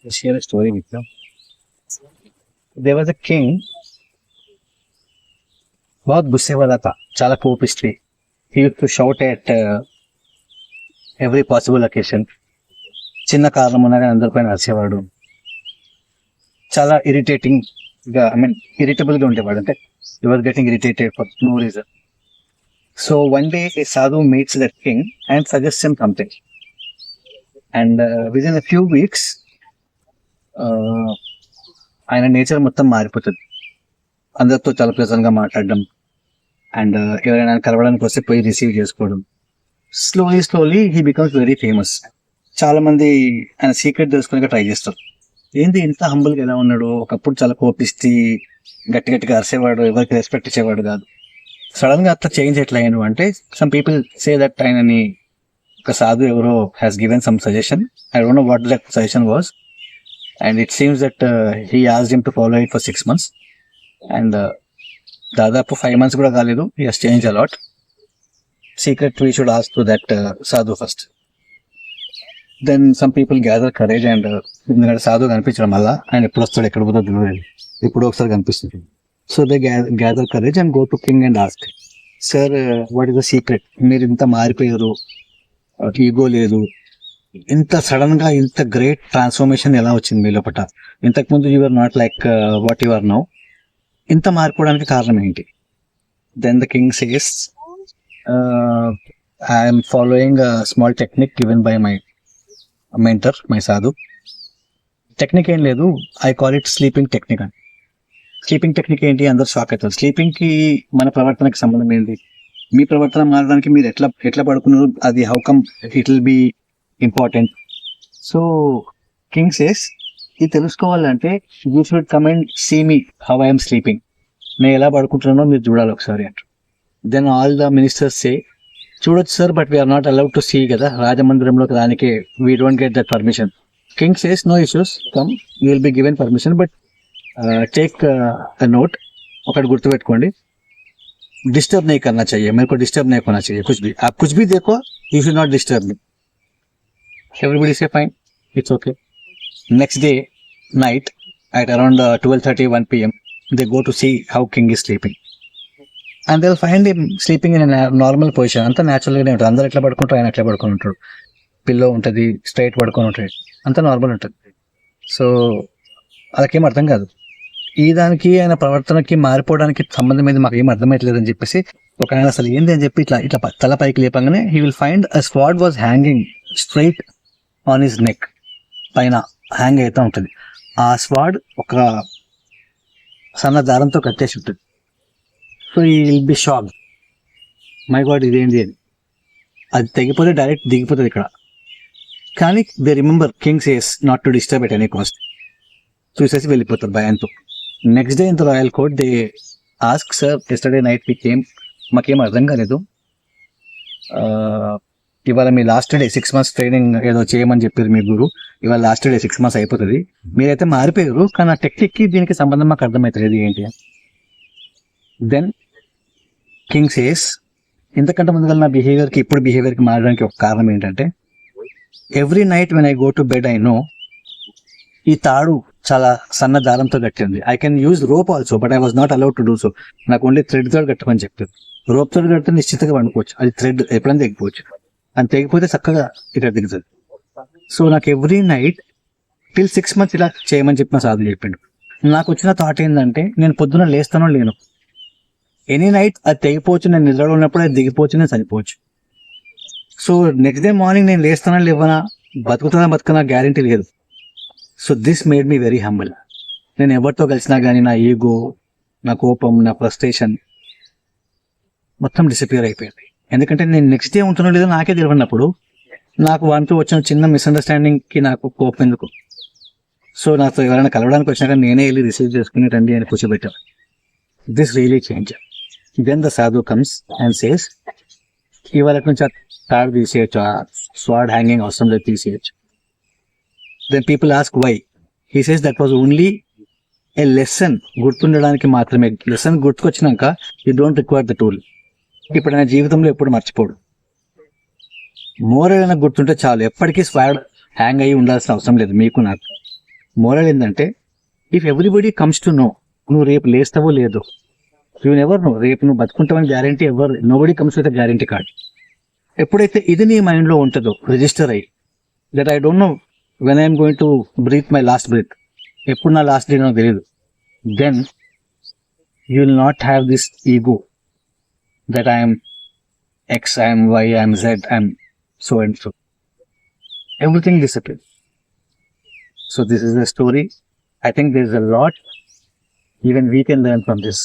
share a story with you. There was a king, बहुत गुस्से वाला था, చాలా కోపిష్టి. He used to shout at every possible occasion. చిన్న కారణం ఉన్నా కానీ అందరిపైన అరిచేవాడు. చాలా ఇరిటేటింగ్ గా, ఇరిటబుల్ గా ఉండేవాడు. అంటే he was getting irritated for no reason. So one day a sadhu meets that king and suggests him something. And within a few weeks, ఆయన నేచర్ మొత్తం మారిపోతుంది. అందరితో చాలా ప్లెజెంట్ గా మాట్లాడడం అండ్ ఎవరైనా కలవడానికి వస్తే పోయి రిసీవ్ చేసుకోవడం. Slowly he becomes very famous. చాలా మంది ఆయన సీక్రెట్ తెలుసుకునే ట్రై చేస్తారు. ఏంది ఇంత హంబుల్ గా ఎలా ఉన్నాడు? ఒకప్పుడు చాలా కోపిస్తే గట్టి గట్టిగా అరిసేవాడు, ఎవరికి రెస్పెక్ట్ ఇచ్చేవాడు కాదు. సడన్ గా అట్లా చేంజ్ ఎట్లా అయ్యాను అంటే, సమ్ పీపుల్ సే దట్ ఆయనని ఒక సాధు ఎవరో has given some suggestion. I don't know what that suggestion was. And it seems that he asked him to follow it for 6 months. And దాదాపు 5 months కూడా కాలేదు. He has changed a lot. Secret we should ask to that sadhu first. Then some people gather courage and ఎందుకంటే సాధు కనిపించడం వల్ల ఆయన ఎప్పుడు వస్తాడు, ఎక్కడ పోతాడు తెలియదు. ఇప్పుడు ఒకసారి కనిపిస్తుంది. So they gather courage and go to king and ask, sir, what is the secret? మీరు ఇంత మారిపోయారు, ఈగో లేదు, ఇంత సడన్ గా ఇంత గ్రేట్ ట్రాన్స్ఫర్మేషన్ ఎలా వచ్చింది మీ లోపల? ఇంతకుముందు you're not like what you are now. ఇంత మారిపోవడానికి కారణం ఏంటి? Then the king says, I'm following small technique given by my mentor, my sadhu. Technique ఏం లేదు, I call it sleeping technique అని. స్లీపింగ్ టెక్నిక్ ఏంటి? అందరు షాక్ అవుతారు. స్లీపింగ్ కి మన ప్రవర్తనకి సంబంధం ఏంటి? మీ ప్రవర్తన మారడానికి మీరు ఎట్లా పడుకున్నారు, అది how come it will be important. So king says, ఇది తెలుసుకోవాలంటే you should come and see me how I'm sleeping. నేను ఎలా పడుకుంటున్నానో మీరు చూడాలి ఒకసారి అంట. Then all the ministers say, చూడొచ్చు sir, but we're not allowed to see కదా, రాజమందిరంలోకి దానికి we don't get that permission. King says, no issues, come, you will be given permission, but take a note. ఒకటి గుర్తుపెట్టుకోండి, disturb नहीं करना चाहिए, मेरे को डिस्टर्ब नहीं होना चाहिए कुछ भी. आप कुछ भी देखो, you should not disturb me. Everybody say fine, it's okay. Next day night at around 12:30 1 p.m. they go to see how king is sleeping and they'll find him sleeping in a normal position. అంతా natural గానే ఉంటుంది. అందరు ఎట్లా పడుకుంటారు ఆయన అట్లా పడుకొని ఉంటాడు. పిల్లో ఉంటుంది, స్ట్రైట్ పడుకొని ఉంటాడు, అంతా నార్మల్ ఉంటుంది. సో వాళ్ళకేం అర్థం కాదు. ఈ దానికి ఆయన ప్రవర్తనకి మారిపోవడానికి సంబంధం ఏది మాకు ఏం అర్థమవుతలేదని చెప్పేసి ఒక ఆయన అసలు ఏంది అని చెప్పి ఇట్లా ఇట్లా తల పైకి లేపంగానే he will find a sword was hanging straight on his neck. పైన హ్యాంగ్ అవుతూ ఉంటుంది. ఆ స్వాడ్ ఒక సన్న దారంతో కట్టేసి ఉంటుంది. సో ఈ will be shock, my god ఇదేంటి అని. అది తెగిపోతే డైరెక్ట్ దిగిపోతుంది ఇక్కడ. కానీ they remember king says not to disturb at any cost. చూసేసి వెళ్ళిపోతారు భయంతో. Next day in the royal court they ask, sir yesterday night we came, మాకేం అర్థం కాలేదు, ఇవాళ మీ లాస్ట్ డే 6 months ట్రైనింగ్ ఏదో చేయమని చెప్పారు మీ గురు, ఇవాళ లాస్ట్ డే 6 months అయిపోతుంది, మీరైతే మారిపోయారు, కానీ ఆ టెక్నిక్ కి దీనికి సంబంధం మాకు అర్థమవుతుంది ఏంటి. దెన్ కింగ్ సేస్, ఇంతకంటే ముందుగా నా బిహేవియర్కి ఇప్పుడు బిహేవియర్కి మారడానికి ఒక కారణం ఏంటంటే, every night when I go to bed I know ఈ తాడు చాలా సన్న దారంతో కట్టింది. I can use rope also, but I was not allowed to do so. నాకు ఓన్లీ థ్రెడ్ తోడు కట్టమని చెప్తారు. రోప్ తోడు కడితే నిశ్చితంగా పండుకోవచ్చు, అది థ్రెడ్ ఎప్పుడైనా తెగిపోవచ్చు, అని తెగిపోతే చక్కగా ఇక్కడ దిగుతుంది. సో నాకు ఎవ్రీ నైట్ టిల్ 6 months ఇలా చేయమని చెప్పి నా సాధువు చెప్పిండు. నాకు వచ్చిన థాట్ ఏంటంటే, నేను పొద్దున లేస్తానో లేను, ఎనీ నైట్ అది తెగిపోవచ్చు, నేను నిద్రలో ఉన్నప్పుడు అది దిగిపోవచ్చు, నేను చనిపోవచ్చు. సో నెక్స్ట్ డే మార్నింగ్ నేను లేస్తానా లేవనా, బతుకునా గ్యారంటీ లేదు. So this made me very humble. నేను ఎవరితో కలిసినా కానీ నా ఈగో, నా కోపం, నా ఫ్రస్ట్రేషన్ మొత్తం డిసపియర్ అయిపోయింది. ఎందుకంటే నేను నెక్స్ట్ డే ఉంటున్నా లేదో నాకే తెలియనప్పుడు నాకు వాటితో వచ్చిన చిన్న మిస్అండర్స్టాండింగ్కి నాకు కోపం ఎందుకు? సో నాతో ఎవరైనా కలవడానికి వచ్చినాక నేనే వెళ్ళి రిసీవ్ చేసుకుని రండి అని కూర్చోబెట్టాను. This really change. Then the sadhu comes and says, ఇవాళ నుంచి ఆ తాడు తీసేయచ్చు, ఆ స్వాడ్ హ్యాంగింగ్ అవసరం లేదు, తీసేయచ్చు. Then people ask why. He says that was only a lesson, గుర్తుండడానికి మాత్రమే. లెసన్ గుర్తుకొచ్చినాక you don't require the tool. ఇప్పుడు ఆయన జీవితంలో ఎప్పుడు మర్చిపోడు. మోర్ ఏదైనా గుర్తుంటే చాలు, ఎప్పటికీ స్వాడ్ హ్యాంగ్ అయ్యి ఉండాల్సిన అవసరం లేదు మీకు నాకు. మోరల్ ఏంటంటే if everybody comes to know నువ్వు రేపు లేస్తావో లేదో, యూ నెవర్ నో, రేపు నువ్వు బతుకుంటావని గ్యారంటీ ఎవరు, nobody comes with guarantee card. ఎప్పుడైతే ఇది నీ మైండ్లో ఉంటుందో రిజిస్టర్ అయ్యి, that I don't know when I'm going to breathe my last breath, ఎప్పుడు నా లాస్ట్ డే నాకు తెలియదు, then you will not have this ego that I'm X, I'm Y, I'm Z, I'm so and so. Everything disappears. So this is the story. I think there is a lot even we can learn from this.